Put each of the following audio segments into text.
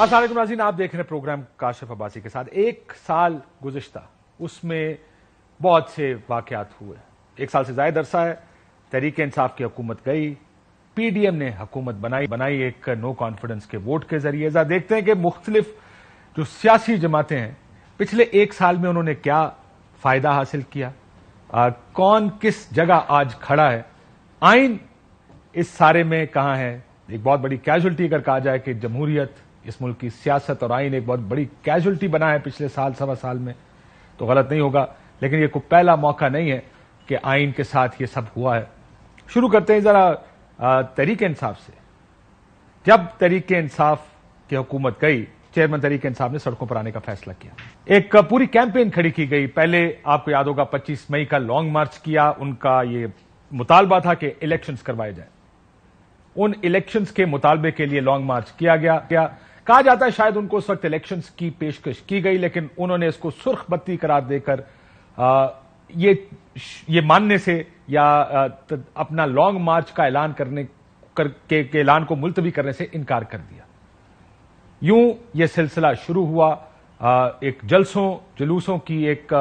السلام علیکم ناظرین، آپ دیکھ رہے ہیں پروگرام کاشف عباسی کے ساتھ۔ ایک سال گزشتہ، اس میں بہت سے واقعات ہوئے۔ ایک سال سے زائد عرصہ ہے، تحریک انصاف کی حکومت گئی، پی ڈی ایم نے حکومت بنائی ایک نو کانفیڈنس کے ووٹ کے ذریعے۔ ذرا دیکھتے ہیں کہ مختلف جو سیاسی جماعتیں ہیں پچھلے ایک سال میں انہوں نے کیا فائدہ حاصل کیا، کون کس جگہ آج کھڑا ہے، آئین اس سارے میں کہاں ہے۔ ایک بہت بڑی کیجولٹی اگر کہا جائے کہ جمہوریت، اس ملک کی سیاست اور آئین ایک بہت بڑی کیجولٹی بنا ہے پچھلے سال سوا سال میں، تو غلط نہیں ہوگا، لیکن یہ کوئی پہلا موقع نہیں ہے کہ آئین کے ساتھ یہ سب ہوا ہے۔ شروع کرتے ہیں ذرا تحریک انصاف سے۔ جب تحریک انصاف کی حکومت گئی، چیئرمین تحریک انصاف نے سڑکوں پر آنے کا فیصلہ کیا، ایک پوری کیمپین کھڑی کی گئی۔ پہلے آپ کو یاد ہوگا 25 مئی کا لانگ مارچ کیا، ان کا یہ مطالبہ تھا کہ الیکشنز کروائے جائیں۔ ان الیکشنز کے مطالبے کے لیے لانگ مارچ کیا گیا۔ کہا جاتا ہے شاید ان کو اس وقت الیکشنز کی پیشکش کی گئی، لیکن انہوں نے اس کو سرخ بتی قرار دے کر یہ ماننے سے یا اپنا لانگ مارچ کا اعلان کرنے کے اعلان کو ملتوی کرنے سے انکار کر دیا۔ یوں یہ سلسلہ شروع ہوا، ایک جلوسوں کی ایک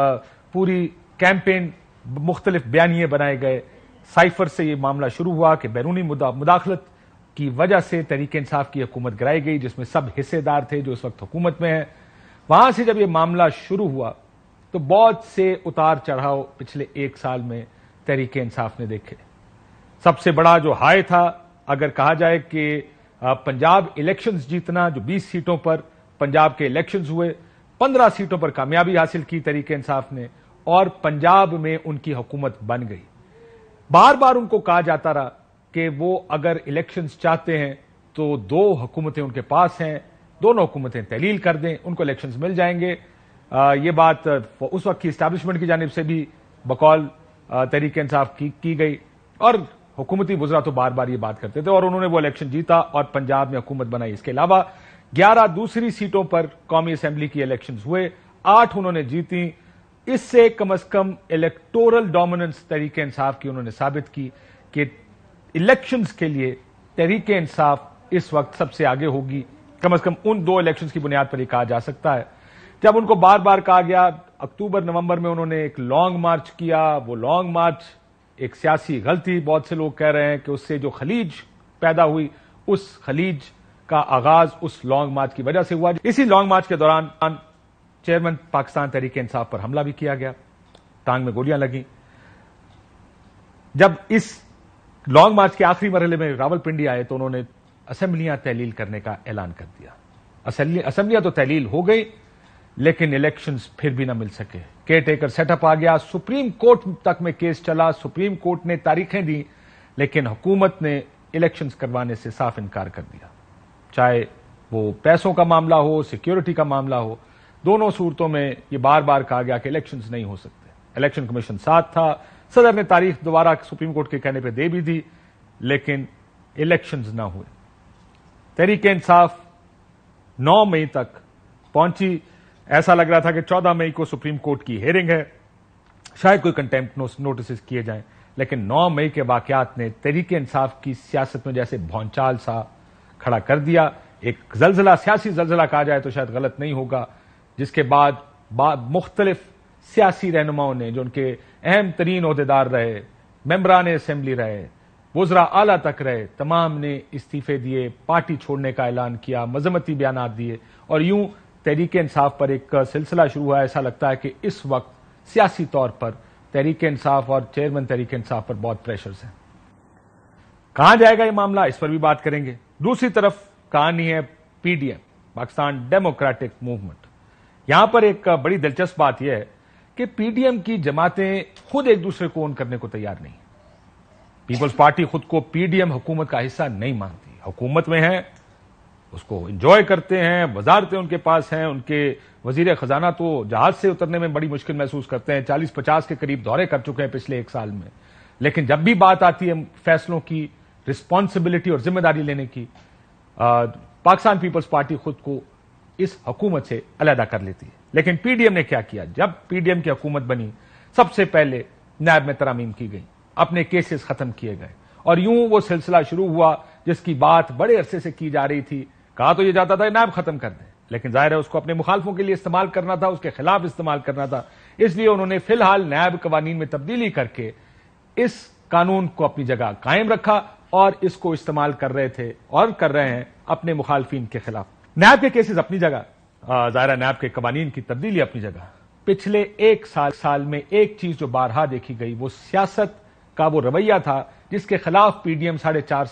پوری کیمپین، مختلف بیانیے بنائے گئے۔ سائفر سے یہ معاملہ شروع ہوا کہ بیرونی مداخلت کی وجہ سے تحریک انصاف کی حکومت گرائی گئی، جس میں سب حصے دار تھے جو اس وقت حکومت میں ہیں۔ وہاں سے جب یہ معاملہ شروع ہوا تو بہت سے اتار چڑھاؤ پچھلے ایک سال میں تحریک انصاف نے دیکھے۔ سب سے بڑا جو ہائی تھا، اگر کہا جائے کہ پنجاب الیکشنز جیتنا، جو 20 سیٹوں پر پنجاب کے الیکشنز ہوئے، 15 سیٹوں پر کامیابی حاصل کی تحریک انصاف نے، اور پنجاب میں ان کی حکومت بن گئی۔ بار بار ان کو کہا جاتا رہا کہ وہ اگر الیکشنز چاہتے ہیں تو دو حکومتیں ان کے پاس ہیں، دونوں حکومتیں تحلیل کر دیں، ان کو الیکشنز مل جائیں گے۔ یہ بات اس وقت کی اسٹیبلشمنٹ کی جانب سے بھی بقول تحریک انصاف کی گئی، اور حکومتی وزراء تو بار بار یہ بات کرتے تھے، اور انہوں نے وہ الیکشن جیتا اور پنجاب میں حکومت بنائی۔ اس کے علاوہ 11 دوسری سیٹوں پر قومی اسمبلی کی الیکشنز ہوئے، 8 انہوں نے جیتی۔ اس سے کم از کم الیکٹورل ڈومیننس تحریک انصاف کی انہوں نے ثابت کی کہ الیکشنز کے لیے تحریک انصاف اس وقت سب سے آگے ہوگی۔ کم از کم ان 2 الیکشنز کی بنیاد پر یہ کہا جا سکتا ہے۔ جب ان کو بار بار کہا گیا، اکتوبر نومبر میں انہوں نے ایک لانگ مارچ کیا۔ وہ لانگ مارچ ایک سیاسی غلطی، بہت سے لوگ کہہ رہے ہیں کہ اس سے جو خلیج پیدا ہوئی، اس خلیج کا آغاز اس لانگ مارچ کی وجہ سے ہوا۔ اسی لانگ مارچ کے دوران چیئرمین پاکستان تحریک انصاف پر حملہ بھی کیا گیا، ٹانگ میں گولیاں لگیں۔ جب اس لانگ مارچ کے آخری مرحلے میں راولپنڈی آئے تو انہوں نے اسمبلیاں تحلیل کرنے کا اعلان کر دیا۔ اسمبلیاں تو تحلیل ہو گئی، لیکن الیکشنز پھر بھی نہ مل سکے۔ کیئر ٹیکر سیٹ اپ آ گیا، سپریم کورٹ تک میں کیس چلا، سپریم کورٹ نے تاریخیں دی، لیکن حکومت نے الیکشنز کروانے سے صاف انکار کر دیا۔ چاہے وہ پیسوں کا معاملہ ہو، سیکیورٹی کا معاملہ ہو، دونوں صورتوں میں یہ بار بار کہا گیا کہ الیکشنز نہیں ہو سکتے۔ الیکشن کمیشن ساتھ تھا، صدر نے تاریخ دوبارہ سپریم کورٹ کے کہنے پہ دے بھی دی، لیکن الیکشنز نہ ہوئے۔ تحریک انصاف 9 مئی تک پہنچی۔ ایسا لگ رہا تھا کہ 14 مئی کو سپریم کورٹ کی ہیئرنگ ہے، شاید کوئی کنٹیمپٹ نوٹسز کیے جائیں، لیکن 9 مئی کے واقعات نے تحریک انصاف کی سیاست میں جیسے بھونچال سا کھڑا کر دیا۔ ایک زلزلہ، سیاسی زلزلہ کہا جائے تو شاید غلط نہیں ہوگا، جس کے بعد مختلف سیاسی رہنماؤں نے، جو ان کے اہم ترین عہدیدار رہے، ممبران اسمبلی رہے، وزراء اعلیٰ تک رہے، تمام نے استعفے دیے، پارٹی چھوڑنے کا اعلان کیا، مذمتی بیانات دیے، اور یوں تحریک انصاف پر ایک سلسلہ شروع ہوا۔ ایسا لگتا ہے کہ اس وقت سیاسی طور پر تحریک انصاف اور چیئرمین تحریک انصاف پر بہت پریشرز ہیں۔ کہاں جائے گا یہ معاملہ، اس پر بھی بات کریں گے۔ دوسری طرف کہانی ہے P D M, Pakistan Democratic Movement. یہاں پر ایک بڑی دلچسپ بات یہ ہے کہ پی ڈی ایم کی جماعتیں خود ایک دوسرے کو اون کرنے کو تیار نہیں۔ پیپلز پارٹی خود کو پی ڈی ایم حکومت کا حصہ نہیں مانتی، حکومت میں ہے، اس کو انجوائے کرتے ہیں، وزارتیں ان کے پاس ہیں، ان کے وزیر خزانہ تو جہاز سے اترنے میں بڑی مشکل محسوس کرتے ہیں، 40-50 کے قریب دورے کر چکے ہیں پچھلے ایک سال میں، لیکن جب بھی بات آتی ہے فیصلوں کی، رسپانسبلٹی اور ذمہ داری لینے کی، پاکستان پیپلز پارٹی خود کو اس حکومت سے علیحدہ کر لیتی ہے۔ لیکن پی ڈی ایم نے کیا کیا؟ جب پی ڈی ایم کی حکومت بنی، سب سے پہلے نیب میں ترامیم کی گئی، اپنے کیسز ختم کیے گئے، اور یوں وہ سلسلہ شروع ہوا جس کی بات بڑے عرصے سے کی جا رہی تھی۔ کہا تو یہ جاتا تھا نیب ختم کر دیں، لیکن ظاہر ہے اس کو اپنے مخالفوں کے لیے استعمال کرنا تھا، اس کے خلاف استعمال کرنا تھا، اس لیے انہوں نے فی الحال نیب قوانین میں تبدیلی کر کے اس قانون کو اپنی جگہ قائم رکھا اور اس کو استعمال کر رہے تھے اور کر رہے ہیں اپنے مخالفین کے خلاف۔ نیب کے کیسز اپنی جگہ، ظاہر ہے نیب کے قوانین کی تبدیلی اپنی جگہ۔ پچھلے ایک سال میں ایک چیز جو بارہا دیکھی گئی وہ سیاست کا وہ رویہ تھا جس کے خلاف پی ڈی ایم 4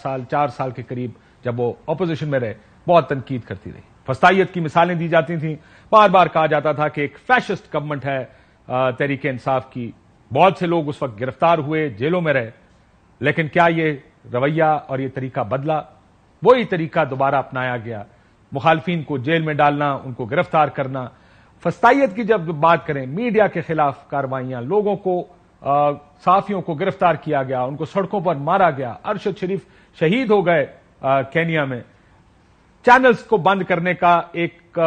سال کے قریب جب وہ اپوزیشن میں رہے بہت تنقید کرتی رہی۔ فسطائیت کی مثالیں دی جاتی تھیں، بار بار کہا جاتا تھا کہ ایک فیشسٹ گورنمنٹ ہے تحریک انصاف کی، بہت سے لوگ اس وقت گرفتار ہوئے، جیلوں میں رہے، لیکن کیا یہ رویہ اور یہ طریقہ بدلا؟ وہی طریقہ دوبارہ اپنایا گیا، مخالفین کو جیل میں ڈالنا، ان کو گرفتار کرنا۔ فسطائیت کی جب بات کریں، میڈیا کے خلاف کارروائیاں، لوگوں کو صحافیوں کو گرفتار کیا گیا، ان کو سڑکوں پر مارا گیا، ارشد شریف شہید ہو گئے کینیا میں، چینلز کو بند کرنے کا ایک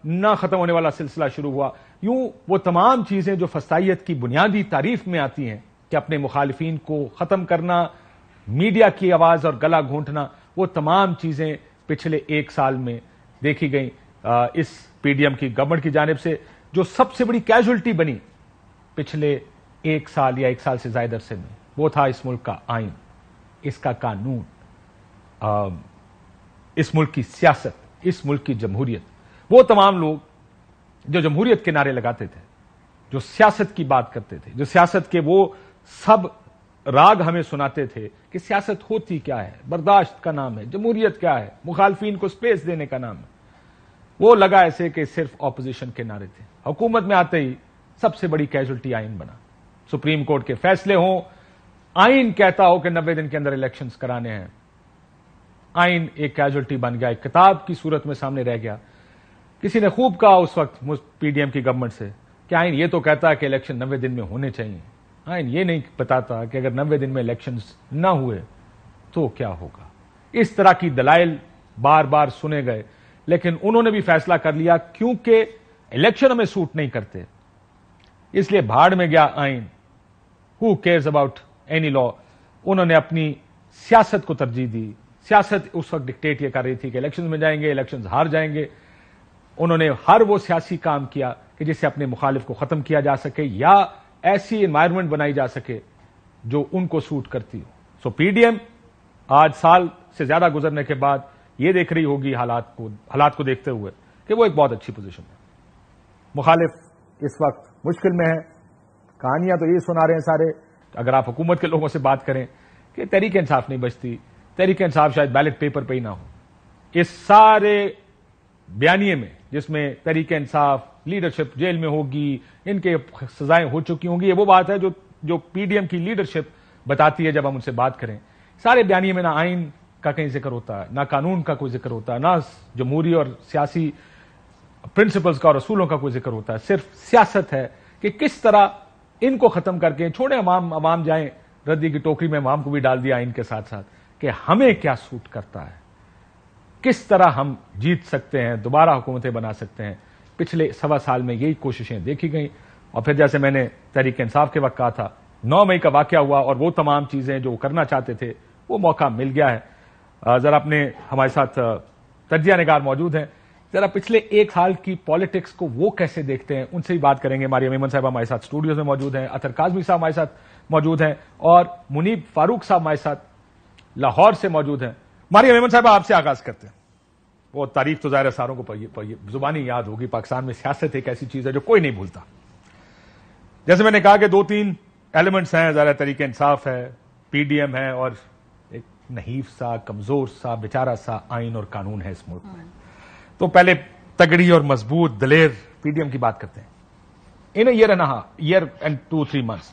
نہ ختم ہونے والا سلسلہ شروع ہوا۔ یوں وہ تمام چیزیں جو فسطائیت کی بنیادی تعریف میں آتی ہیں کہ اپنے مخالفین کو ختم کرنا، میڈیا کی آواز اور گلا گھونٹنا، وہ تمام چیزیں پچھلے ایک سال میں دیکھی گئیں اس پی ڈی ایم کی گورنمنٹ کی جانب سے۔ جو سب سے بڑی کیجولٹی بنی پچھلے ایک سال یا ایک سال سے زائد عرصے میں وہ تھا اس ملک کا آئین، اس کا قانون، اس ملک کی سیاست، اس ملک کی جمہوریت۔ وہ تمام لوگ جو جمہوریت کے نعرے لگاتے تھے، جو سیاست کی بات کرتے تھے، جو سیاست کے وہ سب راگ ہمیں سناتے تھے کہ سیاست ہوتی کیا ہے، برداشت کا نام ہے، جمہوریت کیا ہے، مخالفین کو سپیس دینے کا نام ہے، وہ لگا ایسے کہ صرف اپوزیشن کے نعرے تھے۔ حکومت میں آتے ہی سب سے بڑی کیجولٹی آئین بنا، سپریم کورٹ کے فیصلے ہوں، آئین کہتا ہو کہ 90 دن کے اندر الیکشنز کرانے ہیں، آئین ایک کیجولٹی بن گیا، ایک کتاب کی صورت میں سامنے رہ گیا۔ کسی نے خوب کہا اس وقت پی ڈی ایم کی گورنمنٹ سے کہ آئین یہ تو کہتا ہے کہ الیکشن 90 دن میں ہونے چاہیے، آئین یہ نہیں بتاتا کہ اگر 90 دن میں الیکشنز نہ ہوئے تو کیا ہوگا۔ اس طرح کی دلائل بار بار سنے گئے، لیکن انہوں نے بھی فیصلہ کر لیا کیونکہ الیکشن ہمیں سوٹ نہیں کرتے، اس لیے بھاڑ میں گیا آئین۔ ہو کیئرز اباؤٹ اینی لا؟ انہوں نے اپنی سیاست کو ترجیح دی۔ سیاست اس وقت ڈکٹیٹ یہ کر رہی تھی کہ الیکشنز میں جائیں گے، الیکشنز ہار جائیں گے۔ انہوں نے ہر وہ سیاسی کام کیا کہ جس سے اپنے مخالف کو ختم کیا جا سکے یا ایسی انوائرمنٹ بنائی جا سکے جو ان کو سوٹ کرتی ہو۔ سو پی ڈی ایم آج سال سے زیادہ گزرنے کے بعد یہ دیکھ رہی ہوگی حالات کو دیکھتے ہوئے کہ وہ ایک بہت اچھی پوزیشن ہے۔ مخالف اس وقت مشکل میں ہے، کہانیاں تو یہ سنا رہے ہیں سارے، اگر آپ حکومت کے لوگوں سے بات کریں کہ تحریک انصاف نہیں بچتی، تحریک انصاف شاید بیلٹ پیپر پہ ہی نہ ہو۔ اس سارے بیانیے میں جس میں تحریک انصاف لیڈرشپ جیل میں ہوگی، ان کے سزائیں ہو چکی ہوں گی، یہ وہ بات ہے جو پی ڈی ایم کی لیڈرشپ بتاتی ہے جب ہم ان سے بات کریں۔ سارے بیانیے میں نہ آئین کا کہیں ذکر ہوتا ہے، نہ قانون کا کوئی ذکر ہوتا ہے، نہ جمہوری اور سیاسی پرنسپلز کا اور اصولوں کا کوئی ذکر ہوتا ہے، صرف سیاست ہے کہ کس طرح ان کو ختم کر کے چھوڑیں عوام جائیں، ردی کی ٹوکری میں عوام کو بھی ڈال دیا آئین کے ساتھ ساتھ، کہ ہمیں کیا سوٹ کرتا ہے، کس طرح ہم جیت سکتے ہیں، دوبارہ حکومتیں بنا سکتے ہیں۔ پچھلے 1.25 سال میں یہی کوششیں دیکھی گئیں، اور پھر جیسے میں نے تحریک انصاف کے وقت کہا تھا 9 مئی کا واقعہ ہوا اور وہ تمام چیزیں جو کرنا چاہتے تھے وہ موقع مل گیا ہے۔ ذرا اپنے ہمارے ساتھ تجزیہ نگار موجود ہیں، ذرا پچھلے ایک سال کی پالیٹکس کو وہ کیسے دیکھتے ہیں، ان سے ہی بات کریں گے۔ ماریہ میمن صاحب ہمارے ساتھ اسٹوڈیوز میں موجود ہیں، اطہر کاظمی صاحب ہمارے ساتھ موجود ہیں، اور منیب فاروق صاحب ہمارے ساتھ لاہور سے موجود ہیں۔ ماریہ میمن صاحب آپ سے آغاز کرتے ہیں۔ وہ تاریخ تو ظاہر ساروں کو زبانی یاد ہوگی، پاکستان میں سیاست ایک ایسی چیز ہے جو کوئی نہیں بھولتا۔ جیسے میں نے کہا کہ 2-3 ایلیمنٹس ہیں، ظاہر تحریک انصاف ہے، پی ڈی ایم ہے، اور ایک نحیف سا کمزور سا بیچارہ سا آئین اور قانون ہے اس ملک میں۔ تو پہلے تگڑی اور مضبوط دلیر پی ڈی ایم کی بات کرتے ہیں۔ ان اے ایئر اینڈ 2-3 months،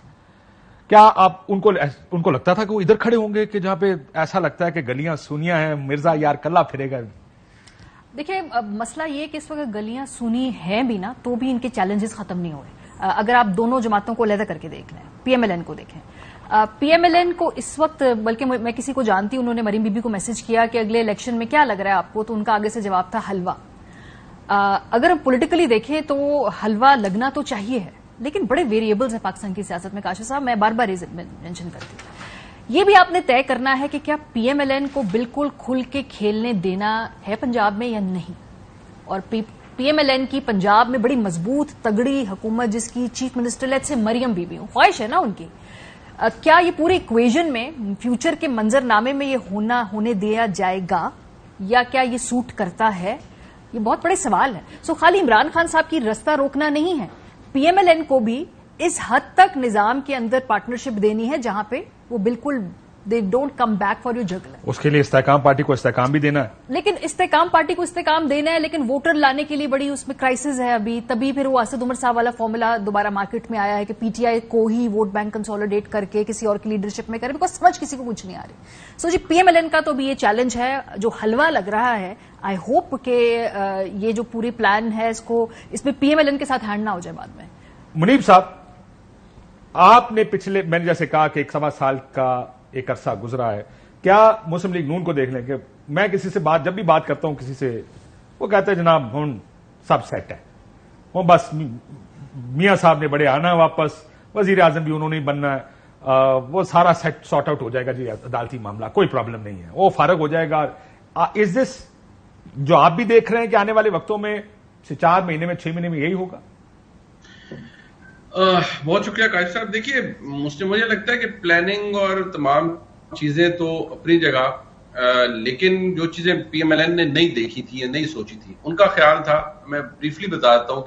کیا آپ ان کو لگتا تھا کہ وہ ادھر کھڑے ہوں گے کہ جہاں پہ ایسا لگتا ہے کہ گلیاں سونیاں ہیں، مرزا یار کلہ پھرے گا؟ دیکھیں، مسئلہ یہ کہ اس وقت گلیاں سونی ہیں بھی نا تو بھی ان کے چیلنجز ختم نہیں ہوئے۔ اگر آپ دونوں جماعتوں کو علیحدہ کر کے دیکھ لیں، پی ایم ایل این کو دیکھیں، پی ایم ایل این کو اس وقت، بلکہ میں کسی کو جانتی ہوں، انہوں نے مریم بی بی کو میسج کیا کہ اگلے الیکشن میں کیا لگ رہا ہے آپ کو، تو ان کا آگے سے جواب تھا حلوہ۔ اگر ہم پولیٹیکلی دیکھیں تو حلوہ لگنا تو چاہیے ہے، لیکن بڑے ویریبلز ہیں پاکستان کی سیاست میں۔ کاشف صاحب، میں بار بار مینشن کرتی ہوں یہ بھی آپ نے طے کرنا ہے کہ کیا پی ایم ایل این کو بالکل کھل کے کھیلنے دینا ہے پنجاب میں یا نہیں, اور پی ایم ایل این کی پنجاب میں بڑی مضبوط تگڑی حکومت جس کی چیف منسٹر لیٹ سے مریم بی بی ہوں, خواہش ہے نا ان کی, کیا یہ پورے ایکویژن میں فیوچر کے منظر نامے میں یہ ہونے دیا جائے گا یا کیا یہ سوٹ کرتا ہے؟ یہ بہت بڑے سوال ہے. سو خالی عمران خان صاحب کی رستہ روکنا نہیں ہے, پی ایم ایل این کو بھی اس حد تک نظام کے اندر پارٹنرشپ دینی ہے جہاں پہ وہ بالکل they don't come back for your juggle. اس کے لیے استحکام پارٹی کو استحکام بھی دینا ہے, لیکن استحکام پارٹی کو استحکام دینا ہے, لیکن ووٹر لانے کے لیے بڑی اس میں کرائسس ہے ابھی. تبھی پھر وہ اسد عمر صاحب والا فارمولا دوبارہ مارکیٹ میں آیا ہے کہ پی ٹی آئی کو ہی ووٹ بینک کنسولیڈیٹ کر کے کسی اور کی لیڈرشپ میں کرے, بیکاز سمجھ کسی کو کچھ نہیں آ رہی. سو جی پی ایم ایل این کا تو بھی یہ چیلنج ہے جو حلوہ لگ رہا ہے. آئی ہوپ کہ یہ جو پوری پلان ہے اس میں پی ایم ایل این کے ساتھ ہینڈ نہ ہو جائے بعد میں. منیب صاحب, آپ نے پچھلے, میں نے جیسے کہا کہ 1.25 سال کا ایک عرصہ گزرا ہے, کیا مسلم لیگ نون کو دیکھ لیں کہ میں کسی سے جب بھی بات کرتا ہوں کسی سے, وہ کہتے ہیں جناب ہن سب سیٹ ہے, وہ بس میاں صاحب نے بڑے آنا ہے واپس, وزیر اعظم بھی انہوں نے بننا ہے, وہ سارا سیٹ سارٹ آؤٹ ہو جائے گا جی, عدالتی معاملہ کوئی پرابلم نہیں ہے, وہ فارغ ہو جائے گا. از دس جو آپ بھی دیکھ رہے ہیں کہ آنے والے وقتوں میں 4 مہینے میں 6 مہینے میں یہی ہوگا؟ بہت شکریہ قائد صاحب. دیکھیے مجھے لگتا ہے کہ پلاننگ اور تمام چیزیں تو اپنی جگہ, لیکن جو چیزیں پی ایم ایل این نے نہیں دیکھی تھی یا نہیں سوچی تھی, ان کا خیال تھا, میں بریفلی بتاتا ہوں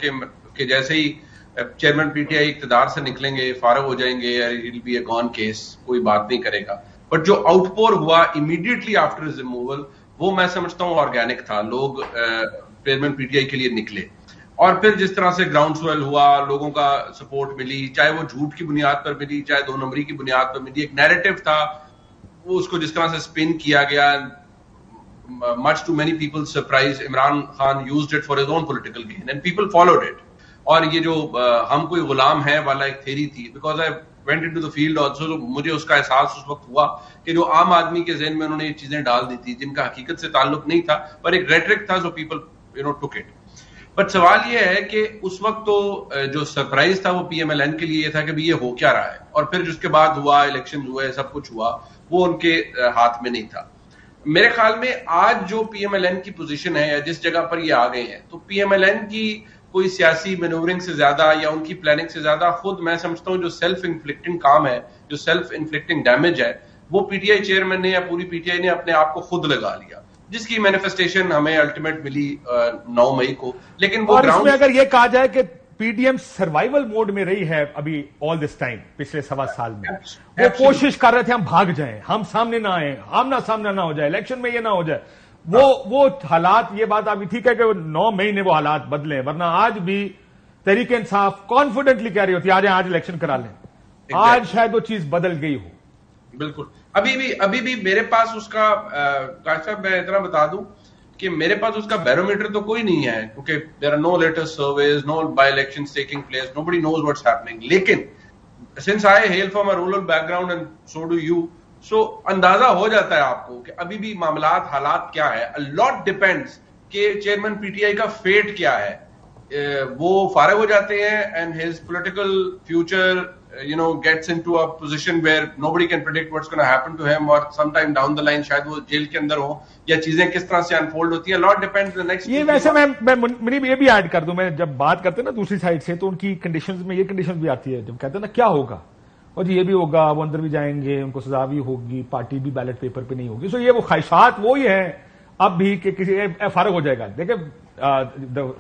کہ جیسے ہی چیئرمین پی ٹی آئی اقتدار سے نکلیں گے, فارغ ہو جائیں گے, it will be a gone case, کوئی بات نہیں کرے گا. بٹ جو آؤٹ پور ہوا امیڈیٹلی آفٹر ہز ریموول, وہ میں سمجھتا ہوں آرگینک تھا. لوگ چیئرمین پی ٹی آئی کے لیے نکلے, اور پھر جس طرح سے گراؤنڈ سویل ہوا, لوگوں کا سپورٹ ملی, چاہے وہ جھوٹ کی بنیاد پر ملی, چاہے 2 نمبری کی بنیاد پر ملی. ایک نیریٹو تھا, وہ اس کو جس طرح سے اسپن کیا گیا, much too many people surprise, Imran Khan used it for his own political gain and people followed it. اور یہ جو ہم کوئی غلام ہیں والا ایک تھیری تھی, because I went into the field also, مجھے اس کا احساس اس وقت ہوا کہ جو عام آدمی کے ذہن میں انہوں نے یہ چیزیں ڈال دی تھی جن کا حقیقت سے تعلق نہیں تھا, پر ایک ریٹرک تھا, جو پیپل ٹک اٹ. بٹ سوال یہ ہے کہ اس وقت تو جو سرپرائز تھا وہ پی ایم ایل این کے لیے یہ تھا کہ یہ ہو کیا رہا ہے, اور پھر جس کے بعد ہوا, الیکشن ہوئے, سب کچھ ہوا, وہ ان کے ہاتھ میں نہیں تھا. میرے خیال میں آج جو پی ایم ایل این کی پوزیشن ہے یا جس جگہ پر یہ آ گئے ہیں, تو پی ایم ایل این کی کوئی سیاسی مینورنگ سے زیادہ یا ان کی پلاننگ سے زیادہ خود میں سمجھتا ہوں جو سیلف انفلکٹنگ کام ہے, جو سیلف انفلکٹنگ ڈیمیج ہے, وہ پی ٹی آئی چیئرمین نے یا پوری پی ٹی آئی نے اپنے آپ کو خود لگا لیا, جس کی مینیفیسٹیشن ہمیں الٹیمیٹ ملی 9 مئی کو. لیکن وہ اس میں اگر یہ کہا جائے کہ P D M survival mode میں رہی ہے ابھی آل دس ٹائم, پچھلے 1.25 سال میں وہ کوشش کر رہے تھے ہم بھاگ جائیں, ہم سامنے نہ آئیں, آمنا سامنا نہ ہو جائے, الیکشن میں یہ نہ ہو جائے. وہ حالات, یہ بات ابھی ٹھیک ہے کہ 9 مئی نے وہ حالات بدلے, ورنہ آج بھی تحریک انصاف کانفیڈنٹلی کہہ رہی ہوتی آج الیکشن کرا لیں, آج شاید وہ چیز بدل گئی ہو. بالکل. ابھی بھی میرے پاس اس کا, قائد صاحب میں اتنا بتا دوں کہ میرے پاس اس کا بیرومیٹر تو کوئی نہیں ہے, کیونکہ there are no latest surveys, no by elections taking place, nobody knows what's happening. لیکن since I hail from a rural background and so do you, so اندازہ ہو جاتا ہے آپ کو کہ ابھی بھی معاملات, حالات کیا ہے. A lot depends کہ چیئرمین پی ٹی آئی کا فیٹ کیا ہے. وہ فارغ ہو جاتے ہیں and his political future gets into a position where nobody can predict what's going to happen to him, or sometime down the line شاید وہ جیل کے اندر ہو, یا چیزیں کس طرح سے انفولڈ ہوتی ہیں. lot depends the next. یہ ویسے میں یہ بھی ایڈ کر دوں, میں جب بات کرتے ہیں نا دوسری سائڈ سے, تو ان کی کنڈیشنز میں یہ کنڈیشن بھی آتی ہے جب کہتے ہیں نا کیا ہوگا, اور جی یہ بھی ہوگا, وہ اندر بھی جائیں گے, ان کو سزا بھی ہوگی, پارٹی بھی بیلٹ پیپر پہ نہیں ہوگی. سو یہ وہ خواہشات وہی ہیں اب بھی کہ کسی فارغ ہو جائے گا. دیکھیں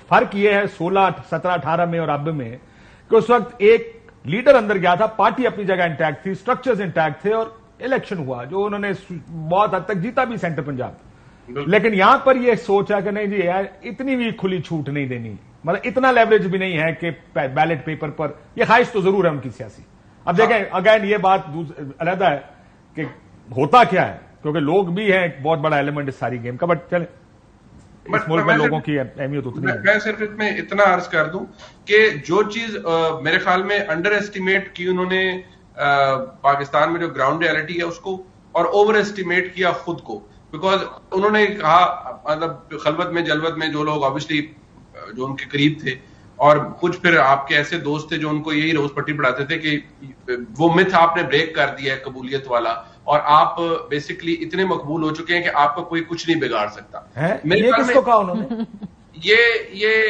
فرق یہ ہے 16, 17, 18 میں اور اب میں, کہ اس وقت ایک لیڈر اندر گیا تھا, پارٹی اپنی جگہ انٹیکٹ تھی, سٹرکچرز انٹیکٹ تھے, اور الیکشن ہوا جو انہوں نے بہت حد تک جیتا بھی سینٹر پنجاب. لیکن یہاں پر یہ سوچا کہ نہیں جی یار اتنی بھی کھلی چھوٹ نہیں دینی, مطلب اتنا لیوریج بھی نہیں ہے کہ بیلٹ پیپر پر, یہ خواہش تو ضرور ہے ان کی سیاسی. اب دیکھیں اگین یہ بات علیحدہ ہے کہ ہوتا کیا ہے, کیونکہ لوگ بھی ہیں ایک بہت بڑا ایلیمنٹ اس ساری گیم کا. بٹ چلیں اس ملک میں لوگوں کی اہمیت اتنی ہے. میں صرف اس میں اتنا عرض کر دوں کہ جو چیز میرے خیال میں انڈر ایسٹیمیٹ کی انہوں نے پاکستان میں جو گراؤنڈ ریالٹی ہے اس کو, اور اوور ایسٹیمیٹ کیا خود کو. بیکاز انہوں نے کہا, مطلب خلوت میں جلوت میں جو لوگ آبویسلی جو ان کے قریب تھے اور کچھ پھر آپ کے ایسے دوست تھے جو ان کو یہی روز پٹی پڑھاتے تھے کہ وہ متھ آپ نے بریک کر دیا ہے قبولیت والا، اور آپ بیسکلی اتنے مقبول ہو چکے ہیں کہ آپ کا کوئی کچھ نہیں بگاڑ سکتا. یہ کس کو کہا انہوں نے؟ یہ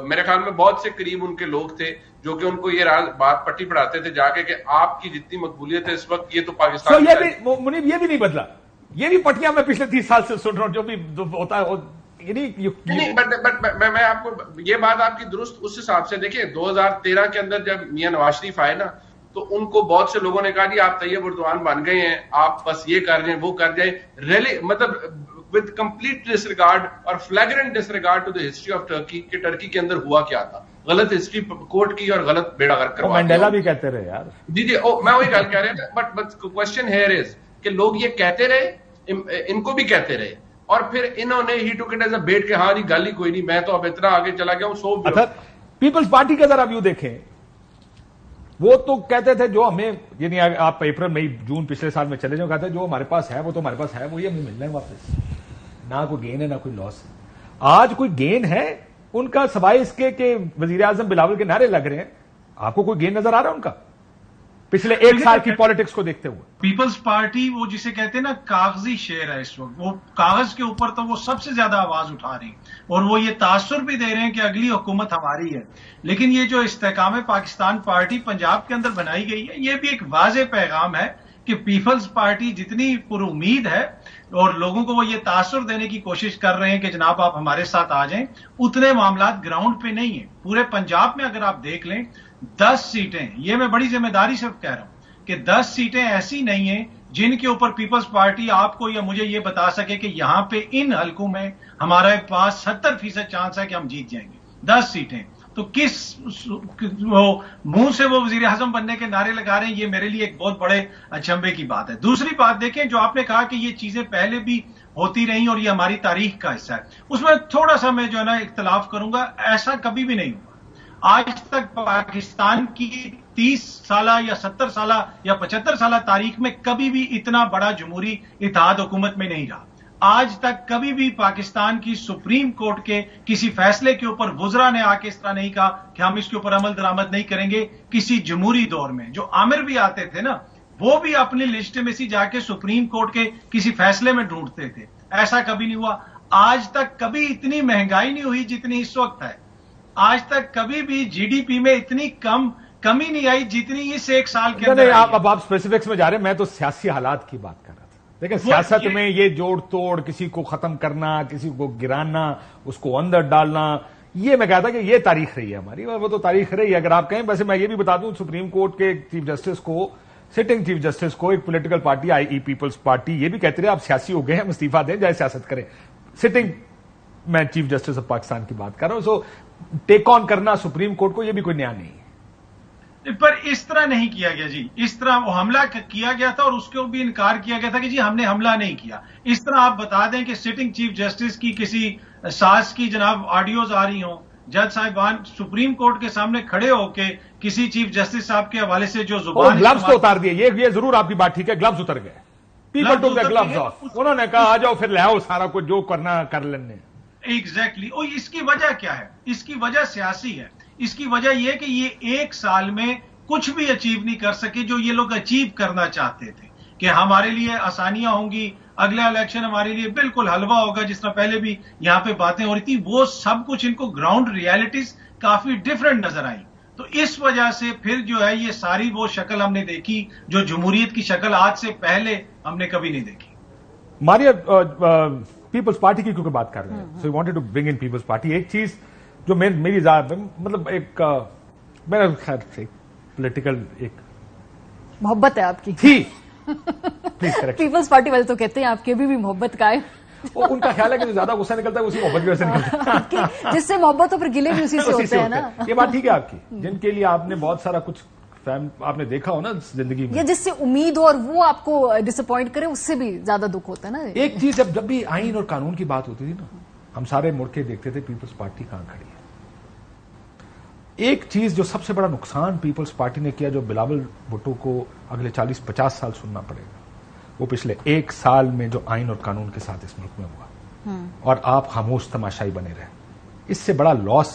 میرے خیال میں بہت سے قریب ان کے لوگ تھے جو کہ ان کو یہ بات پٹی پڑھاتے تھے جا کے کہ آپ کی جتنی مقبولیت ہے اس وقت، یہ تو پاکستان منیب یہ بھی نہیں بدلا، یہ بھی پٹیاں میں پچھلے 30 سال سے سن رہا ہوں، جو بھی ہوتا ہے نہیں. بٹ میں آپ کو یہ بات آپ کی درست اس حساب سے دیکھیں، 2013 کے اندر جب میاں نواز شریف آئے نا تو ان کو بہت سے لوگوں نے کہا جی آپ طیب اردوان بن گئے ہیں، آپ بس یہ کر جائیں وہ کر جائیں، ریلی مطلب with complete disregard اور flagrant disregard to the history of Turkey کہ ٹرکی کے اندر ہوا کیا تھا، غلط ہسٹری کوٹ کی اور غلط بیڑا غرق کروا دیا. منڈیلا بھی کہتے رہے یار. جی میں وہی گل کہہ رہا تھا. بٹ کوشچن ہیئر از کہ لوگ یہ کہتے رہے، ان کو بھی کہتے رہے، اور پھر انہوں نے ہی took it as a bat کہ ہاں جی گل ہی کوئی نہیں، میں تو اب اتنا آگے چلا گیا ہوں. سو پیپلز پارٹی کا ذرا ویو دیکھیں، وہ تو کہتے تھے جو ہمیں یعنی آپ اپریل مئی جون پچھلے سال میں چلے جاؤ، کہتے ہیں جو ہمارے پاس ہے وہ تو ہمارے پاس ہے، وہ یہ ہمیں ملنا ہے واپس، نہ کوئی گین ہے نہ کوئی لاس ہے. آج کوئی گین ہے ان کا سوائے اس کے کہ وزیر اعظم بلاول کے نعرے لگ رہے ہیں؟ آپ کو کوئی گین نظر آ رہا ہے ان کا پچھلے ایک سال کی پالیٹکس کو دیکھتے ہوئے؟ پیپلز پارٹی وہ جسے کہتے ہیں نا کاغذی شعر ہے اس وقت، وہ کاغذ کے اوپر تو وہ سب سے زیادہ آواز اٹھا رہی ہیں اور وہ یہ تاثر بھی دے رہے ہیں کہ اگلی حکومت ہماری ہے. لیکن یہ جو استحکام پاکستان پارٹی پنجاب کے اندر بنائی گئی ہے، یہ بھی ایک واضح پیغام ہے کہ پیپلز پارٹی جتنی پر امید ہے اور لوگوں کو وہ یہ تاثر دینے کی کوشش کر رہے ہیں کہ جناب آپ ہمارے ساتھ آ جائیں، اتنے معاملات گراؤنڈ پہ نہیں ہیں. پورے پنجاب میں اگر آپ دیکھ لیں 10 سیٹیں، یہ میں بڑی ذمہ داری سے کہہ رہا ہوں کہ 10 سیٹیں ایسی نہیں ہیں جن کے اوپر پیپلز پارٹی آپ کو یا مجھے یہ بتا سکے کہ یہاں پہ ان حلقوں میں ہمارے پاس 70% چانس ہے کہ ہم جیت جائیں گے. 10 سیٹیں تو کس منہ سے وہ وزیر اعظم بننے کے نعرے لگا رہے ہیں، یہ میرے لیے ایک بہت بڑے اچنبے کی بات ہے. دوسری بات دیکھیں، جو آپ نے کہا کہ یہ چیزیں پہلے بھی ہوتی رہی اور یہ ہماری تاریخ کا حصہ ہے، اس میں تھوڑا سا میں جو ہے نا اختلاف کروں گا. ایسا کبھی بھی نہیں ہوا آج تک پاکستان کی 30 سالہ یا 70 سالہ یا 75 سالہ تاریخ میں کبھی بھی اتنا بڑا جمہوری اتحاد حکومت میں نہیں رہا. آج تک کبھی بھی پاکستان کی سپریم کورٹ کے کسی فیصلے کے اوپر وزراء نے آ کے اس طرح نہیں کہا کہ ہم اس کے اوپر عمل درآمد نہیں کریں گے. کسی جمہوری دور میں جو عامر بھی آتے تھے نا، وہ بھی اپنی لیجٹمیسی جا کے سپریم کورٹ کے کسی فیصلے میں ڈھونڈتے تھے. ایسا کبھی نہیں ہوا. آج تک کبھی اتنی مہنگائی نہیں ہوئی جتنی اس وقت ہے. آج تک کبھی بھی جی ڈی پی میں اتنی کمی نہیں آئی جتنی اس ایک سال کے اندر. اب آپ اسپیسیفکس میں جا رہے ہیں، میں تو سیاسی حالات کی بات کر رہا تھا. دیکھیں سیاست میں یہ جوڑ توڑ، کسی کو ختم کرنا، کسی کو گرانا، اس کو اندر ڈالنا، یہ میں کہتا کہ یہ تاریخ رہی ہے ہماری، اور وہ تو تاریخ رہی ہے. اگر آپ کہیں، ویسے میں یہ بھی بتا دوں سپریم کورٹ کے چیف جسٹس کو، سٹنگ چیف جسٹس کو ایک پولیٹیکل پارٹی آئی ای پیپلز پارٹی یہ بھی کہتے رہے آپ سیاسی ہو گئے ہیں، استعفیٰ دیں، جائے سیاست کریں. سٹنگ میں چیف جسٹس آف پاکستان کی بات کر رہا ہوں. سو ٹیک آن کرنا سپریم کورٹ کو یہ بھی کوئی نیا نہیں ہے. پر اس طرح نہیں کیا گیا جی. اس طرح وہ حملہ کیا گیا تھا اور اس کو بھی انکار کیا گیا تھا کہ جی ہم نے حملہ نہیں کیا. اس طرح آپ بتا دیں کہ سٹنگ چیف جسٹس کی کسی ساز کی جناب آڈیوز آ رہی ہوں، جج صاحبان سپریم کورٹ کے سامنے کھڑے ہو کے کسی چیف جسٹس صاحب کے حوالے سے جو زبان گلوز تو اتار دیے. یہ ضرور آپ کی بات ٹھیک ہے، گلوز اتر گئے، پیپل ٹوک دی گلوز آف. انہوں نے کہا آ جاؤ پھر لے آؤ سارا کچھ جو کرنا کر لینے. ایگزیکٹلی. اور اس کی وجہ کیا ہے؟ اس کی وجہ سیاسی ہے. اس کی وجہ یہ کہ یہ ایک سال میں کچھ بھی اچیو نہیں کر سکے جو یہ لوگ اچیو کرنا چاہتے تھے کہ ہمارے لیے آسانیاں ہوں گی، اگلا الیکشن ہمارے لیے بالکل حلوہ ہوگا، جس طرح پہلے بھی یہاں پہ باتیں ہو رہی تھی. وہ سب کچھ ان کو گراؤنڈ ریالٹیز کافی ڈفرنٹ نظر آئی. تو اس وجہ سے پھر جو ہے یہ ساری وہ شکل ہم نے دیکھی جو جمہوریت کی شکل آج سے پہلے ہم نے کبھی نہیں دیکھی. ماریا پیپلز پارٹی کی کیونکہ بات کر رہے ہیں، so you wanted to bring in Peoples Party. ایک چیز جو میری ذات مطلب ایک میرا خیال سے پولیٹیکل ایک محبت ہے آپ کی تھی پیپلز پارٹی والے تو کہتے ہیں آپ کی بھی محبت کا ہے. ان کا خیال ہے کہ جو زیادہ غصہ نکلتا ہے اسی محبت کی وجہ سے نکلتا ہے. جس سے محبت ہو پھر گلے بھی اسی سے ہوتے ہیں نا. یہ بات ٹھیک ہے آپ کی، جن کے لیے آپ نے بہت سارا کچھ آپ نے دیکھا ہو نا زندگی میں، یا جس سے امید ہو اور وہ آپ کو ڈس اپوائنٹ کرے، اس سے بھی زیادہ دکھ ہوتا ہے نا. ایک چیز جب بھی آئین اور قانون کی بات ہوتی تھی نا، ہم سارے مڑ کے دیکھتے تھے پیپلز پارٹی کہاں کھڑی ہے. ایک چیز جو سب سے بڑا نقصان پیپلز پارٹی نے کیا، جو بلاول بھٹو کو اگلے 40-50 سال سننا پڑے گا، وہ پچھلے ایک سال میں جو آئین اور قانون کے ساتھ اس ملک میں ہوا اور آپ خاموش تماشائی بنے رہے. اس سے بڑا لاس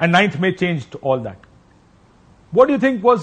And 9th May changed all that. What do you think was,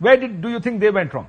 Where do you think they went wrong?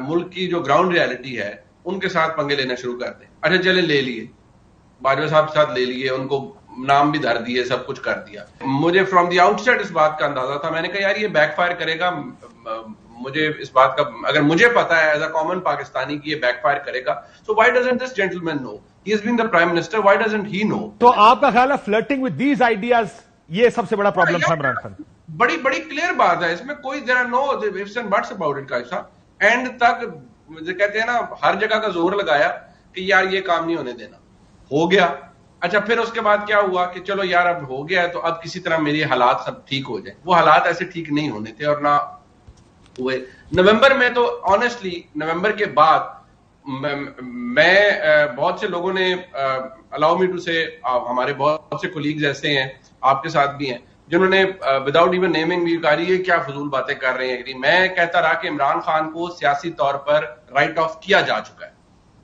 ملک کی جو گراؤنڈ ریالٹی ہے ان کے ساتھ پنگے لینا شروع کر دیں. اچھا چلے لے لیے, باجوہ صاحب کے ساتھ لے لیے, ان کو نام بھی دھر دیے, سب کچھ کر دیا. مجھے فرام دی آؤٹ سائڈ اس بات کا اندازہ تھا, میں نے کہا یار یہ بیک فائر کرے گا, مجھے اس بات کا اگر مجھے پتا ہے ایز اے کامن پاکستانی کی یہ بیک فائر کرے گا, so why doesn't this gentleman know, he is been the prime minister, why doesn't he know. تو آپ کا خیال ہے فلرٹنگ ود دیز آئیڈیاز یہ سب سے بڑا پرابلم تھا عمران خان؟ بڑی کلیئر بات ہے, اس میں کوئی there are no ifs and buts about it. کا اینڈ تک کہتے ہیں نا ہر جگہ کا زور لگایا کہ یار یہ کام نہیں ہونے دینا, ہو گیا. اچھا پھر اس کے بعد کیا ہوا کہ چلو یار اب ہو گیا ہے تو اب کسی طرح میری حالات سب ٹھیک ہو جائیں. وہ حالات ایسے ٹھیک نہیں ہونے تھے اور نہ ہوئے. نومبر میں تو آنیسٹلی نومبر کے بعد میں بہت سے لوگوں نے الاؤ می ٹو سے, ہمارے بہت سے کولیگز ایسے ہیں آپ کے ساتھ بھی ہیں جنہوں نے وداؤٹ ایون نیمنگ بھی کہا یہ کیا فضول باتیں کر رہے ہیں. میں کہتا رہا کہ عمران خان کو سیاسی طور پر رائٹ آف کیا جا چکا ہے,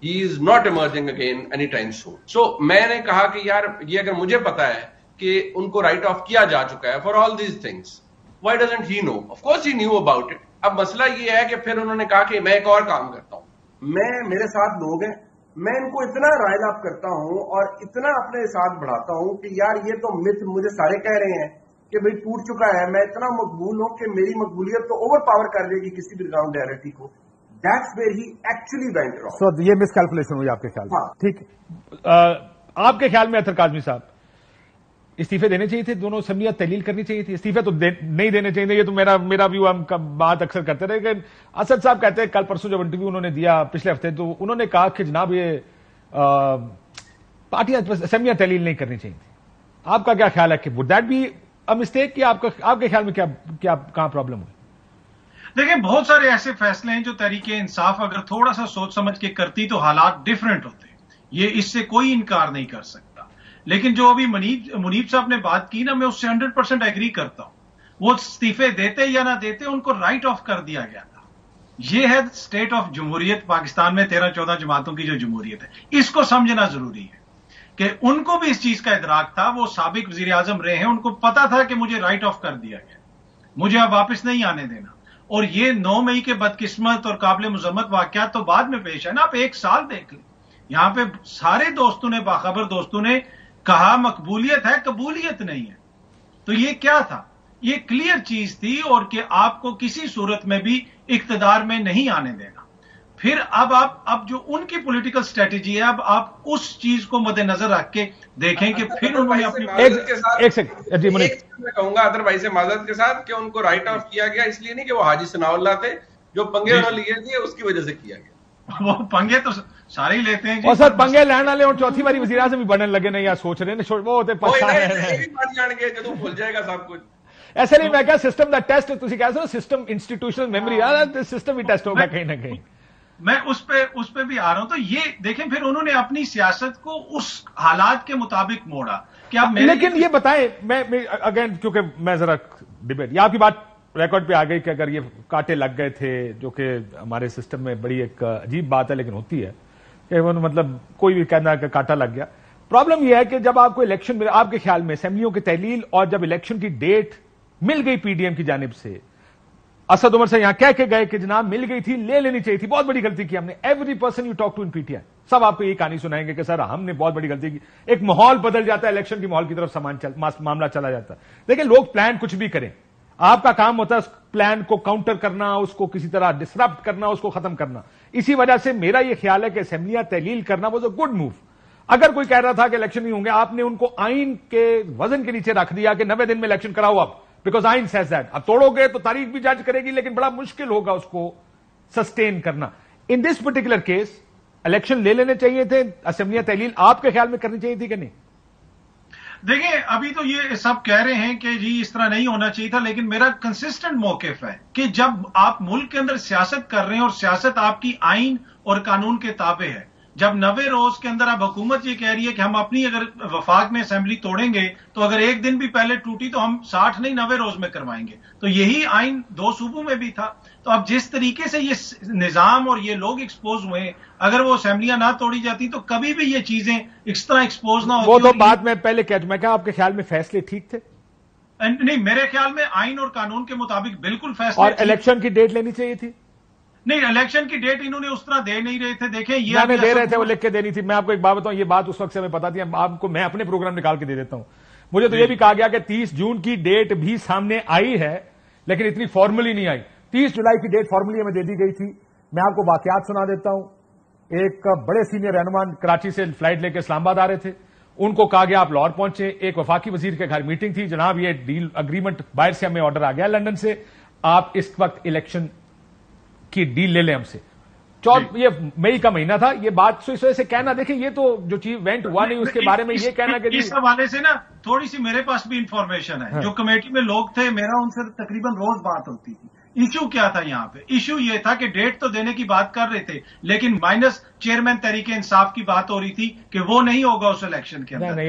he is not emerging again anytime soon. So میں نے کہا کہ یار یہ اگر مجھے پتا ہے کہ ان کو رائٹ آف کیا جا چکا ہے for all these things, why doesn't he know? Of course he knew about it. اب مسئلہ یہ ہے کہ پھر انہوں نے کہا کہ میں ایک اور کام کرتا ہوں, میرے ساتھ لوگ ہیں, میں ان کو اتنا رائل اپ کرتا ہوں اور اتنا اپنے ساتھ بڑھاتا ہوں کہ یار یہ تو مت مجھے سارے کہہ رہے ہیں کہ بھئی ٹوٹ چکا ہے, میں اتنا مقبول ہوں کہ میری مقبولیت تو اوور پاور کر دے گی کسی بھی گراؤنڈ ریالٹی کو. That's where he actually went wrong. So یہ مس کیلکولیشن ہوئی آپ کے خیال میں؟ ٹھیک. آپ کے خیال میں اطہر کاظمی صاحب استعفے دینے چاہیے تھے, دونوں اسمبلیاں تحلیل کرنی چاہیے تھی, استعفے تو نہیں دینے چاہیے تھے. یہ تو میرا ویو, ہم بات اکثر کرتے رہے. کہ اسد صاحب کہتے ہیں کل پرسوں جب انٹرویو انہوں نے دیا پچھلے ہفتے, تو انہوں نے کہا کہ جناب یہ پارٹیاں اسمبلیاں تحلیل نہیں کرنی چاہیے تھی. آپ کا کیا خیال ہے کہ would that be a mistake, کہ آپ کے خیال میں کیا کہاں پرابلم ہوئی؟ دیکھیں بہت سارے ایسے فیصلے ہیں جو تحریک انصاف اگر تھوڑا سا سوچ سمجھ کے کرتی تو حالات ڈیفرنٹ ہوتے, یہ اس سے کوئی انکار نہیں کر سکتا. لیکن جو ابھی منیب صاحب نے بات کی نا, میں اس سے 100% ایگری کرتا ہوں. وہ استعفے دیتے یا نہ دیتے ان کو رائٹ آف کر دیا گیا تھا. یہ ہے اسٹیٹ آف جمہوریت پاکستان میں 13-14 جماعتوں کی جو جمہوریت ہے, اس کو سمجھنا ضروری ہے کہ ان کو بھی اس چیز کا ادراک تھا. وہ سابق وزیر اعظم رہے ہیں, ان کو پتا تھا کہ مجھے رائٹ آف کر دیا گیا, مجھے اب واپس نہیں آنے دینا. اور یہ 9 مئی کے بدقسمت اور قابل مذمت واقعات تو بعد میں پیش ہے نا. آپ ایک سال دیکھ لیں, یہاں پہ سارے دوستوں نے, باخبر دوستوں نے کہا مقبولیت ہے, قبولیت نہیں ہے. تو یہ کیا تھا؟ یہ کلیئر چیز تھی, اور کہ آپ کو کسی صورت میں بھی اقتدار میں نہیں آنے دینا. پھر اب جو ان کی پولیٹیکل اسٹریٹجی ہے, اب آپ اس چیز کو مد نظر رکھ کے دیکھیں کہ پھر انہوں نے اپنی میں کہوں گا ادر بھائی سے معذرت کے ساتھ کہ ان کو رائٹ آف کیا گیا اس لیے نہیں کہ وہ حاجی ثناء اللہ تھے, جو پنگے انہوں نے لیے تھے اس کی وجہ سے کیا گیا. وہ پنگے تو سارے ہی لیتے ہیں, اور سر پنگے لینے والے اور چوتھی باری وزیر اعظم بھی بننے لگے نہیں, یا سوچ رہے ہیں وہ ہوتے جان گے جب بھول جائے گا سب کچھ. ایسے نہیں, میں کہا سسٹم دا ٹیسٹ, تھی کہہ so system institutional memory, system ہی ٹیسٹ ہوگا کہیں نہ کہیں. میں اس پہ بھی آ رہا ہوں. تو یہ دیکھیں پھر انہوں نے اپنی سیاست کو اس حالات کے مطابق موڑا. لیکن یہ بتائیں, میں اگین کیونکہ میں ذرا ڈبیٹ, یہ آپ کی بات ریکارڈ پہ آ گئی کہ اگر یہ کانٹے لگ گئے تھے, جو کہ ہمارے سسٹم میں بڑی ایک عجیب بات ہے لیکن ہوتی ہے کہ مطلب کوئی بھی کہنا ہے کہ کانٹا لگ گیا. پرابلم یہ ہے کہ جب آپ کو الیکشن میں, آپ کے خیال میں اسمبلیوں کی تحلیل اور جب الیکشن کی ڈیٹ مل گئی پی ڈی ایم کی جانب سے, اسد عمر سے یہاں کہہ کے گئے کہ جناب مل گئی تھی, لے لینی چاہیے تھی, بہت بڑی غلطی کی ہم نے. Every person you talk to in P T I سب آپ کو یہ کہانی سنائیں گے کہ سر ہم نے بہت بڑی غلطی کی. ایک ماحول بدل جاتا ہے, الیکشن کی ماحول کی طرف معاملہ چلا جاتا ہے. لیکن لوگ پلان کچھ بھی کریں, آپ کا کام ہوتا ہے اس پلان کو کاؤنٹر کرنا, اس کو کسی طرح ڈسرپٹ کرنا, اس کو ختم کرنا. اسی وجہ سے میرا یہ خیال ہے کہ اسمبلیاں تحلیل کرنا واز اے گڈ موو. اگر کوئی کہہ رہا تھا کہ الیکشن نہیں ہوں گے, آپ نے ان کو آئین کے وزن کے نیچے رکھ دیا کہ 90 دن میں الیکشن کراؤ اب, بیکاز آئین سیز دیٹ. اب توڑو گے تو تاریخ بھی جج کرے گی, لیکن بڑا مشکل ہوگا اس کو سسٹین کرنا. ان دس پرٹیکولر کیس الیکشن لے لینے چاہیے تھے, اسمبلیاں تحلیل آپ کے خیال میں کرنی چاہیے تھی کہ نہیں؟ دیکھیں ابھی تو یہ سب کہہ رہے ہیں کہ جی اس طرح نہیں ہونا چاہیے تھا, لیکن میرا کنسسٹنٹ موقف ہے کہ جب آپ ملک کے اندر سیاست کر رہے ہیں اور سیاست آپ کی آئین اور قانون کے تابع ہے, جب 90 روز کے اندر اب حکومت یہ کہہ رہی ہے کہ ہم اپنی اگر وفاق میں اسمبلی توڑیں گے تو اگر ایک دن بھی پہلے ٹوٹی تو ہم 60 نہیں 90 روز میں کروائیں گے. تو یہی آئین 2 صوبوں میں بھی تھا. تو اب جس طریقے سے یہ نظام اور یہ لوگ ایکسپوز ہوئے, اگر وہ اسمبلیاں نہ توڑی جاتی تو کبھی بھی یہ چیزیں اس طرح ایکسپوز نہ ہوتی. وہ تو بات میں پہلے میں کہا آپ کے خیال میں فیصلے ٹھیک تھے؟ نہیں, میرے خیال میں آئین اور قانون کے مطابق بالکل فیصلے. اور الیکشن کی ڈیٹ لینی چاہیے تھی. نہیں الیکشن کی ڈیٹ انہوں نے اس طرح دے نہیں رہے تھے. دیکھیں یہ میں دے رہے تھے, وہ لکھ کے دینی تھی. میں آپ کو ایک بات بتاؤں, یہ بات اس وقت سے ہمیں پتا تھی, آپ کو میں اپنے پروگرام نکال کے دے دیتا ہوں. مجھے تو یہ بھی کہا گیا کہ 30 جون کی ڈیٹ بھی سامنے آئی ہے لیکن اتنی فارملی نہیں آئی. 30 جولائی کی ڈیٹ فارملی ہمیں دے دی گئی تھی. میں آپ کو واقعات سنا دیتا ہوں. ایک بڑے سینئر رہنما کراچی سے فلائٹ لے کے اسلام آباد آ رہے تھے, ان کو کہا گیا آپ لاہور پہنچے. ایک وفاقی وزیر کے گھر میٹنگ تھی, جناب یہ ڈیل اگریمنٹ باہر سے ہمیں آرڈر آ گیا لندن سے, آپ اس وقت الیکشن کی ڈیل لے لیں ہم سے. یہ مئی کا مہینہ تھا. یہ بات اس وجہ سے کہنا, دیکھیں یہ تو جو چیز وینٹ ہوا نہیں اس کے بارے میں یہ کہنا کہ اس حوالے سے نا تھوڑی سی میرے پاس بھی انفارمیشن ہے. جو کمیٹی میں لوگ تھے, میرا ان سے تقریباً روز بات ہوتی تھی. ایشو کیا تھا یہاں پہ؟ ایشو یہ تھا کہ ڈیٹ تو دینے کی بات کر رہے تھے لیکن مائنس چیئرمین تحریک انصاف کی بات ہو رہی تھی کہ وہ نہیں ہوگا اس الیکشن کے اندر.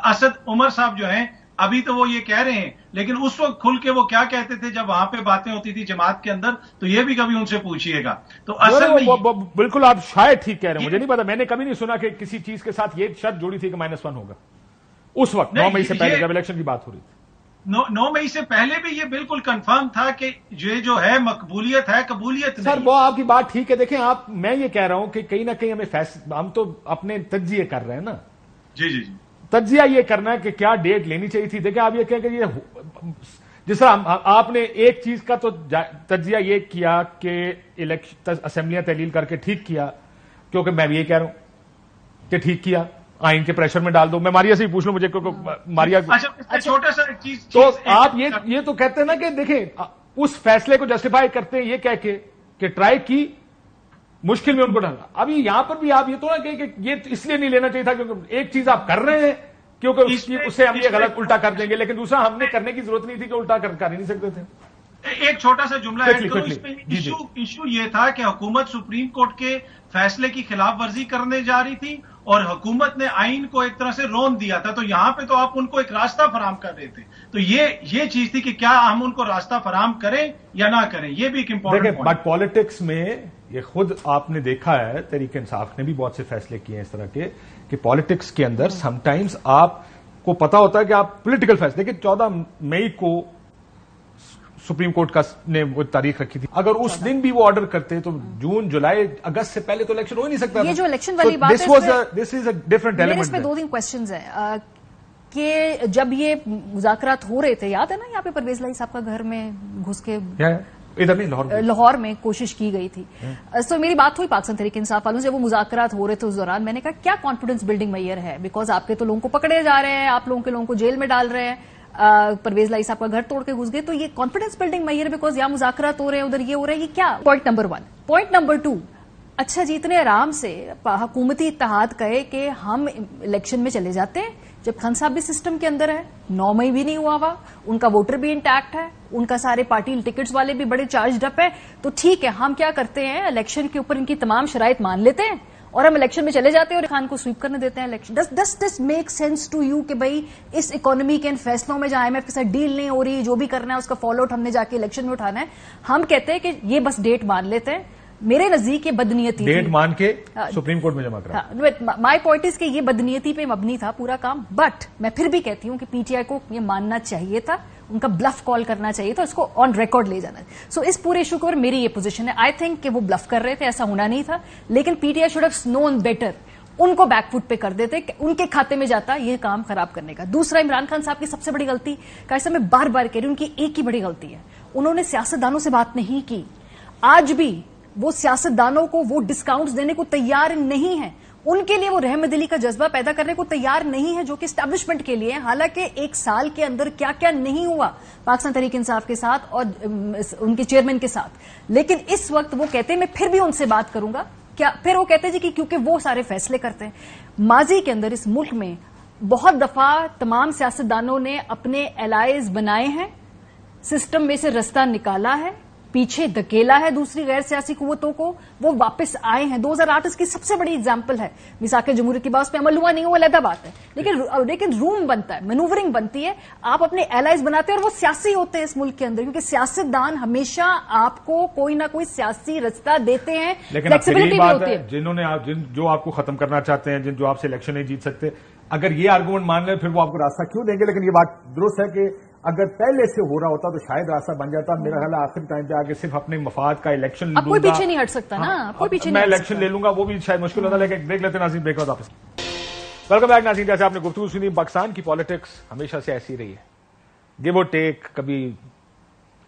اسد عمر صاحب جو ہیں ابھی تو وہ یہ کہہ رہے ہیں لیکن اس وقت کھل کے وہ کیا کہتے تھے جب وہاں پہ باتیں ہوتی تھی جماعت کے اندر, تو یہ بھی کبھی ان سے پوچھیے گا. تو اصل میں بالکل آپ شاید ٹھیک کہہ رہے ہیں, مجھے نہیں پتا, میں نے کبھی نہیں سنا کہ کسی چیز کے ساتھ یہ شرط جوڑی تھی کہ -1 ہوگا اس وقت 9 مئی سے پہلے جب الیکشن کی بات ہو رہی تھی. 9 مئی سے پہلے بھی یہ بالکل کنفرم تھا کہ یہ جو ہے مقبولیت ہے, قبولیت نہیں. سر وہ آپ کی بات ٹھیک ہے. دیکھیں آپ, میں یہ کہہ رہا ہوں کہ کہیں نہ کہیں ہمیں ہم تو اپنے تجزیے کر رہے ہیں نا. جی تجزیہ یہ کرنا ہے کہ کیا ڈیٹ لینی چاہیے تھی. دیکھیں آپ یہ کہیں کہ یہ جس طرح آپ نے ایک چیز کا تو تجزیہ یہ کیا کہ الیکشن اسمبلیاں تحلیل کر کے ٹھیک کیا, کیونکہ میں بھی یہ کہہ رہا ہوں کہ ٹھیک کیا, آئین کے پریشر میں ڈال دو. میں ماریا سے ہی پوچھ لوں, مجھے ماریا چھوٹا سا چیز تو آپ یہ تو کہتے ہیں نا کہ دیکھیں اس فیصلے کو جسٹیفائی کرتے ہیں یہ کہہ کے کہ ٹرائی کی, مشکل میں ان کو ڈالنا. ابھی یہاں پر بھی آپ یہ تو نہ کہ یہ اس لیے نہیں لینا چاہیے تھا کیونکہ ایک چیز آپ کر رہے ہیں کیونکہ اسے ہم یہ غلط الٹا کر دیں گے, لیکن دوسرا ہم نے کرنے کی ضرورت نہیں تھی کہ الٹا کر ہی نہیں سکتے تھے. ایک چھوٹا سا جملہ ایڈ کروں اس میں. ایشو یہ تھا کہ حکومت سپریم کورٹ کے فیصلے کی خلاف ورزی کرنے جا رہی تھی اور حکومت نے آئین کو ایک طرح سے رون دیا تھا. تو یہاں پہ تو آپ ان کو ایک راستہ فراہم کر رہے تھے. تو یہ چیز تھی کہ کیا ہم ان کو راستہ فراہم کریں یا نہ کریں. یہ بھی ایک امپورٹنٹ پوائنٹ. بٹ پالیٹکس میں یہ خود آپ نے دیکھا ہے, تحریک انصاف نے بھی بہت سے فیصلے کیے ہیں اس طرح کے کہ پالیٹکس کے اندر سم ٹائمز آپ کو پتا ہوتا ہے کہ آپ پولیٹیکل فیصلے, دیکھیں 14 مئی کو سپریم کورٹ نے وہ تاریخ رکھی تھی, اگر اس دن بھی وہ آرڈر کرتے تو جون جولائی اگست سے پہلے تو الیکشن ہو ہی نہیں سکتا. یہ جو الیکشن والی بات ہے دس از اے ڈفرنٹ ایلیمنٹ. اس میں 2-3 کوسچنز ہیں کہ جب یہ مذاکرات ہو رہے تھے, یاد ہے نا یہاں پہ پرویز لائی صاحب کا گھر میں گھس کے ادھر نہیں لاہور میں کوشش کی گئی تھی. تو میری بات ہوئی پاکستان تحریک انصاف والوں سے, وہ مذاکرات ہو رہے تھے اس دوران. میں نے کہا کیا کانفیڈنس بلڈنگ میئر ہے, بیکاز آپ کے تو لوگوں کو پکڑے جا رہے ہیں, آپ لوگوں کے لوگوں کو جیل میں ڈال رہے ہیں, پرویز لائی صاحب کا گھر توڑ کے گھس گئے, تو یہ کانفیڈنس بلڈنگ میئر ہے بیکاز یہاں مذاکرات ہو رہے ہیں ادھر یہ ہو رہا ہے, یہ کیا؟ Point number 1. پوائنٹ نمبر 2, اچھا جی اتنے آرام سے حکومتی اتحاد کہے کہ ہم الیکشن میں چلے جاتے ہیں جب خان صاحب بھی سسٹم کے اندر ہے, 9 مئی بھی نہیں ہوا ہوا, ان کا ووٹر بھی انٹیکٹ ہے, ان کا سارے پارٹی ٹکٹس والے بھی بڑے چارجڈ اپ ہیں, تو ٹھیک ہے ہم کیا کرتے ہیں الیکشن کے اوپر ان کی تمام شرائط مان لیتے ہیں اور ہم الیکشن میں چلے جاتے ہیں اور خان کو سویپ کرنے دیتے ہیں election. Does this make sense to you کہ بھائی اس اکانومی کے ان فیصلوں میں جہاں IMF کے ساتھ ڈیل نہیں ہو رہی, جو بھی کرنا ہے اس کا فالو آؤٹ ہم نے جا کے الیکشن میں اٹھانا ہے, ہم کہتے ہیں کہ یہ بس ڈیٹ مان لیتے ہیں. میرے نزدیک یہ بدنیتی ڈیٹ مان کے سپریم کورٹ میں جمع کرا. مائی پوائنٹ از کہ یہ بدنیتی پہ مبنی تھا پورا کام. بٹ میں پھر بھی کہتی ہوں کہ PTI کو یہ ماننا چاہیے تھا, ان کا بلف کال کرنا چاہیے تھا, اس کو آن ریکارڈ لے جانا. سو اس پورے ایشو کے اوپر میری یہ پوزیشن ہے. آئی تھنک کہ وہ بلف کر رہے تھے, ایسا ہونا نہیں تھا, لیکن PTI should have known better. ان کو بیک فٹ پہ کر دیتے, ان کے کھاتے میں جاتا یہ کام خراب کرنے کا. دوسرا, عمران خان صاحب کی سب سے بڑی غلطی کا ایسا میں بار بار کہہ رہی ہوں, ان کی ایک ہی بڑی غلطی ہے, انہوں نے سیاستدانوں سے بات نہیں کی. آج بھی وہ سیاستدانوں کو وہ ڈسکاؤنٹس دینے کو تیار نہیں ہے, ان کے لیے وہ رحم دلی کا جذبہ پیدا کرنے کو تیار نہیں ہے جو کہ اسٹیبلشمنٹ کے لیے. حالانکہ ایک سال کے اندر کیا کیا نہیں ہوا پاکستان تحریک انصاف کے ساتھ اور ان کے چیئرمین کے ساتھ, لیکن اس وقت وہ کہتے ہیں میں پھر بھی ان سے بات کروں گا. کیا پھر وہ کہتے ہیں جی کہ کیونکہ وہ سارے فیصلے کرتے ہیں. ماضی کے اندر اس ملک میں بہت دفعہ تمام سیاستدانوں نے اپنے الائز بنائے ہیں, سسٹم میں سے رستہ نکالا ہے, پیچھے دھکیلا ہے دوسری غیر سیاسی قوتوں کو, وہ واپس آئے ہیں. 2008 اس کی سب سے بڑی اگزامپل ہے. میثاق جمہوریت کی بات پہ عمل ہوا نہیں ہوا علیحدہ بات ہے, لیکن روم بنتا ہے, مینوورنگ بنتی ہے, آپ اپنے الائز بناتے ہیں اور وہ سیاسی ہوتے ہیں اس ملک کے اندر, کیونکہ سیاستدان ہمیشہ آپ کو کوئی نہ کوئی سیاسی رستہ دیتے ہیں. فلیکسیبلٹی بھی ہوتی ہے. جنہوں نے جو آپ کو ختم کرنا چاہتے ہیں, جو آپ سے الیکشن نہیں جیت سکتے, اگر یہ آرگومنٹ مان لیں پھر وہ آپ کو راستہ کیوں دیں گے؟ لیکن یہ بات درست ہے کہ اگر پہلے سے ہو رہا ہوتا تو شاید راستہ بن جاتا. میرا خیال ہے آخری ٹائم پہ آگے صرف اپنے مفاد کا الیکشن لوں گا. اب کوئی پیچھے نہیں ہٹ سکتا نا, کوئی پیچھے میں نہیں ہٹ الیکشن سکتا. لے لوں گا, وہ بھی شاید مشکل ہوتا. لیکن دیکھ لیتے ناظرین, بریک بعد واپس. ویلکم بیک ناظرین. جیسے آپ نے گفتگو سنی, پاکستان کی پالیٹکس ہمیشہ سے ایسی رہی ہے, گیو اور ٹیک, کبھی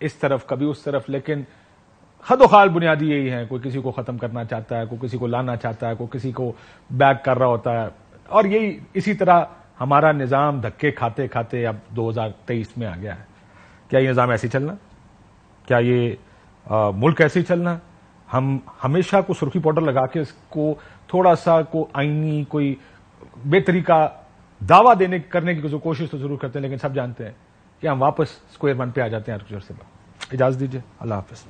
اس طرف کبھی اس طرف, لیکن خد و خال بنیادی یہی ہے. کوئی کسی کو ختم کرنا چاہتا ہے, کوئی کسی کو لانا چاہتا ہے, کوئی کسی کو بیک کر رہا ہوتا ہے. اور یہی اسی طرح ہمارا نظام دھکے کھاتے کھاتے اب 2023 میں آ گیا ہے. کیا یہ نظام ایسے چلنا, کیا یہ ملک ایسے ہی چلنا؟ ہم ہمیشہ کو سرخی پاؤڈر لگا کے اس کو تھوڑا سا کو آئینی کوئی بہتری کا دعویٰ کرنے کی کوشش تو ضرور کرتے ہیں, لیکن سب جانتے ہیں کہ ہم واپس اسکوئر ون پہ آ جاتے ہیں ہر کچھ سے. اجازت دیجیے, اللہ حافظ.